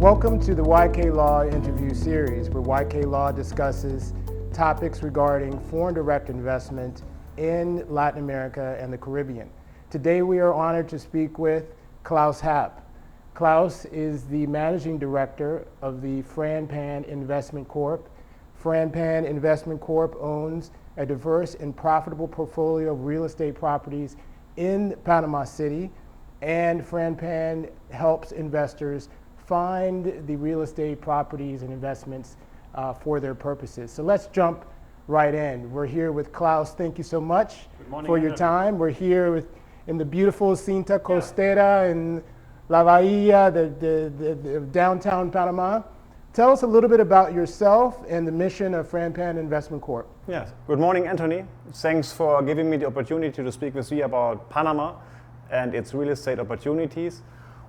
Welcome to the YK Law interview series, where YK Law discusses topics regarding foreign direct investment in Latin America and the Caribbean. Today we are honored to speak with Klaus Happ. Klaus is the Managing Director of the FRAPAN-INVEST Corp. FRAPAN-INVEST Corp. Owns a diverse and profitable portfolio of real estate properties in Panama City, and FRAPAN helps investors find the real estate properties and investments for their purposes. So let's jump right in. We're here with Klaus. Thank you so much for your time. We're here in the beautiful Cinta Costera in La Bahia, the downtown Panama. Tell us a little bit about yourself and the mission of FRAPAN-INVEST Corp. Yes. Good morning, Anthony. Thanks for giving me the opportunity to speak with you about Panama and its real estate opportunities.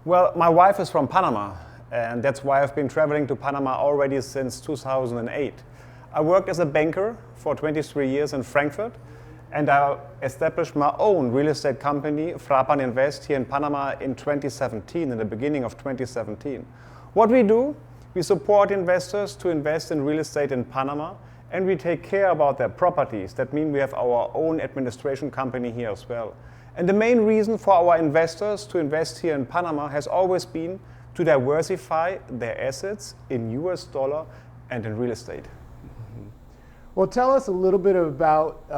Well, my wife is from Panama, and that's why I've been traveling to Panama already since 2008. I worked as a banker for 23 years in Frankfurt, and I established my own real estate company, FRAPAN-INVEST, here in Panama in 2017, in the beginning of 2017. What we do, we support investors to invest in real estate in Panama, and we take care about their properties. That means we have our own administration company here as well. And the main reason for our investors to invest here in Panama has always been to diversify their assets in US dollar and in real estate. Mm-hmm. Well, tell us a little bit about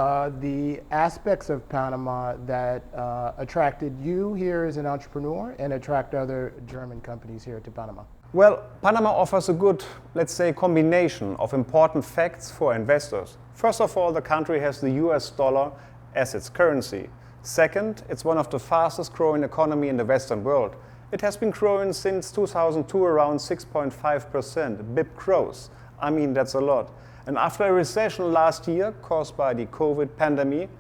the aspects of Panama that attracted you here as an entrepreneur and attract other German companies here to Panama. Well, Panama offers a good, let's say, combination of important facts for investors. First of all, the country has the US dollar as its currency. Second, it's one of the fastest growing economy in the Western world. It has been growing since 2002 around 6.5% BIP growth. I mean, that's a lot. And after a recession last year caused by the COVID pandemic,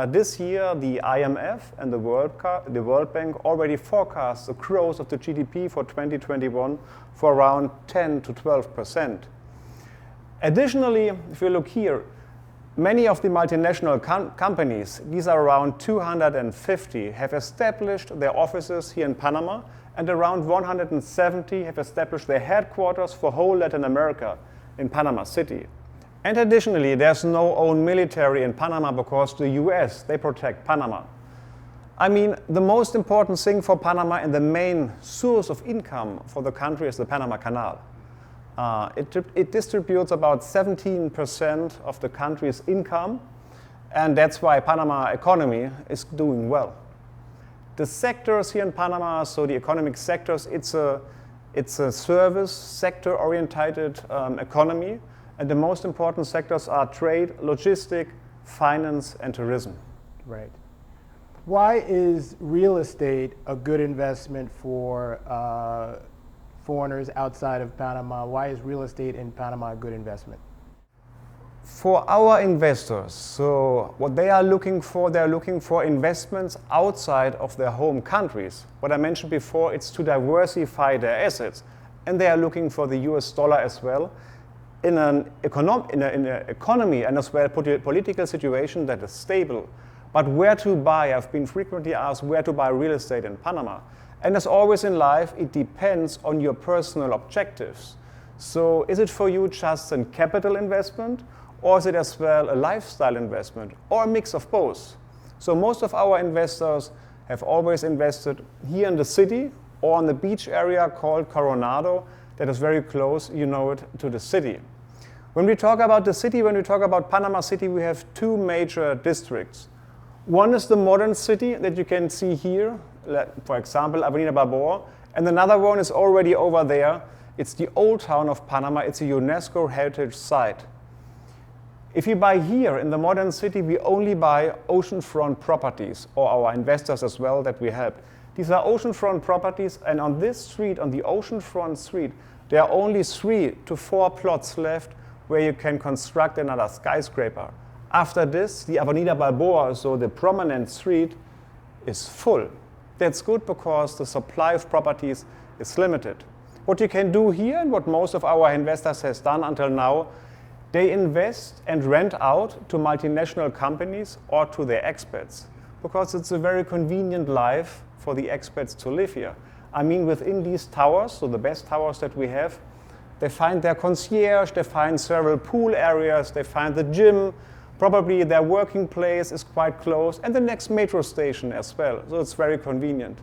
this year the IMF and the World Bank already forecast a growth of the GDP for 2021 for around 10 to 12%. Additionally, if you look here, many of the multinational companies, these are around 250, have established their offices here in Panama, and around 170 have established their headquarters for whole Latin America in Panama City. And additionally, there's no own military in Panama because the US, they protect Panama. I mean, the most important thing for Panama and the main source of income for the country is the Panama Canal. It distributes about 17% of the country's income, and that's why Panama economy is doing well. The sectors here in Panama, so the economic sectors, it's a service sector oriented economy, and the most important sectors are trade, logistics, finance, and tourism. Right. Why is real estate a good investment for foreigners outside of Panama? Why is real estate in Panama a good investment? For our investors, so what they are looking for, they're looking for investments outside of their home countries. What I mentioned before, it's to diversify their assets. And they are looking for the US dollar as well in an economy and as well political situation that is stable. But where to buy? I've been frequently asked where to buy real estate in Panama. And as always in life, it depends on your personal objectives. So is it for you just a capital investment, or is it as well a lifestyle investment, or a mix of both? So most of our investors have always invested here in the city or on the beach area called Coronado that is very close, you know it, to the city. When we talk about the city, when we talk about Panama City, we have two major districts. One is the modern city that you can see here, for example, Avenida Balboa, and another one is already over there. It's the old town of Panama. It's a UNESCO heritage site. If you buy here in the modern city, we only buy oceanfront properties, or our investors as well that we help. These are oceanfront properties, and on this street, on the oceanfront street, there are only 3 to 4 plots left where you can construct another skyscraper. After this, the Avenida Balboa, so the prominent street, is full. That's good because the supply of properties is limited. What you can do here, and what most of our investors has done until now, they invest and rent out to multinational companies or to their expats because it's a very convenient life for the expats to live here. I mean, within these towers, so the best towers that we have, they find their concierge, they find several pool areas, they find the gym, probably their working place is quite close, and the next metro station as well, so it's very convenient.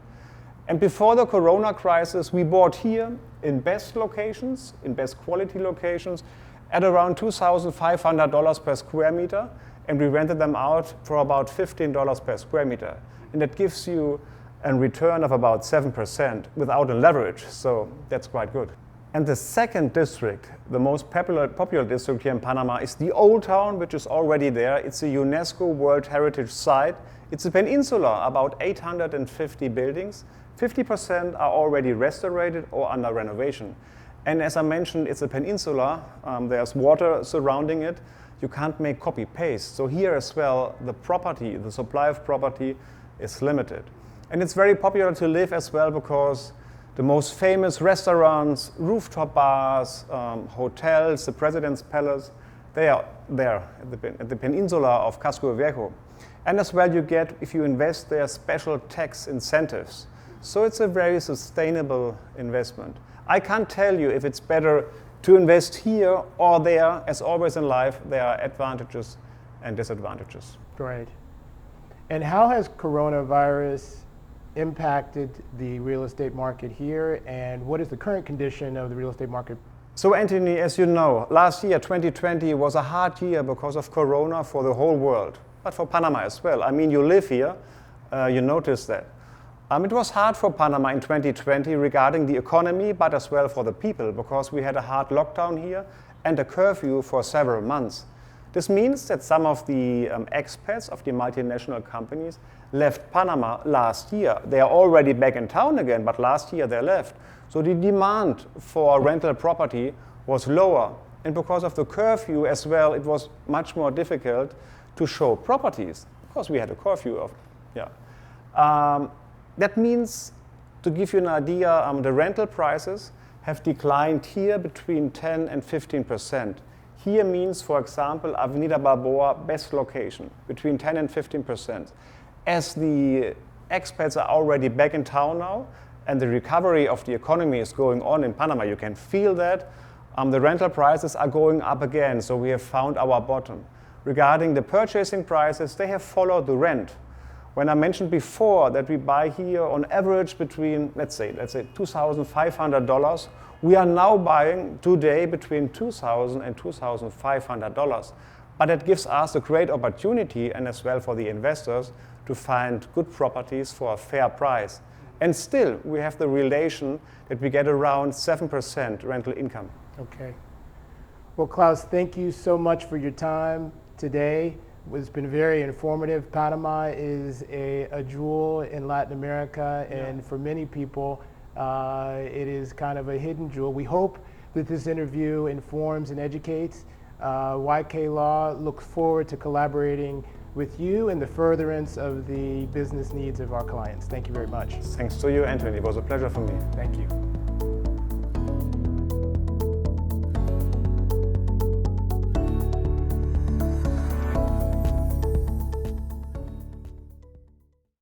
And before the Corona crisis, we bought here in best locations, in best quality locations, at around $2,500 per square meter, and we rented them out for about $15 per square meter. And that gives you a return of about 7% without a leverage, so that's quite good. And the second district, the most popular district here in Panama, is the Old Town, which is already there. It's a UNESCO World Heritage Site. It's a peninsula, about 850 buildings. 50% are already restorated or under renovation. And as I mentioned, it's a peninsula. There's water surrounding it. You can't make copy-paste. So here as well, the supply of property is limited. And it's very popular to live as well because the most famous restaurants, rooftop bars, hotels, the President's Palace, they are there at the peninsula of Casco Viejo. And as well you get, if you invest there, special tax incentives. So it's a very sustainable investment. I can't tell you if it's better to invest here or there. As always in life, there are advantages and disadvantages. Great. And how has coronavirus impacted the real estate market here, and what is the current condition of the real estate market? So Anthony, as you know, last year, 2020, was a hard year because of Corona for the whole world, but for Panama as well. I mean, you live here, you notice that. It was hard for Panama in 2020 regarding the economy, but as well for the people, because we had a hard lockdown here and a curfew for several months. This means that some of the expats of the multinational companies left Panama last year. They are already back in town again, but last year they left. So the demand for rental property was lower. And because of the curfew as well, it was much more difficult to show properties, because we had a curfew. That means, to give you an idea, the rental prices have declined here between 10 and 15%. Here means, for example, Avenida Balboa, best location, between 10 and 15%. As the expats are already back in town now, and the recovery of the economy is going on in Panama, you can feel that, the rental prices are going up again, so we have found our bottom. Regarding the purchasing prices, they have followed the rent. When I mentioned before that we buy here on average between, let's say $2,500, we are now buying today between $2,000 and $2,500. But it gives us a great opportunity, and as well for the investors, to find good properties for a fair price. And still, we have the relation that we get around 7% rental income. Okay. Well, Klaus, thank you so much for your time today. It's been very informative. Panama is a jewel in Latin America, and for many people, it is kind of a hidden jewel. We hope that this interview informs and educates. YK Law looks forward to collaborating with you in the furtherance of the business needs of our clients. Thank you very much. Thanks to you, Anthony. It was a pleasure for me. Thank you.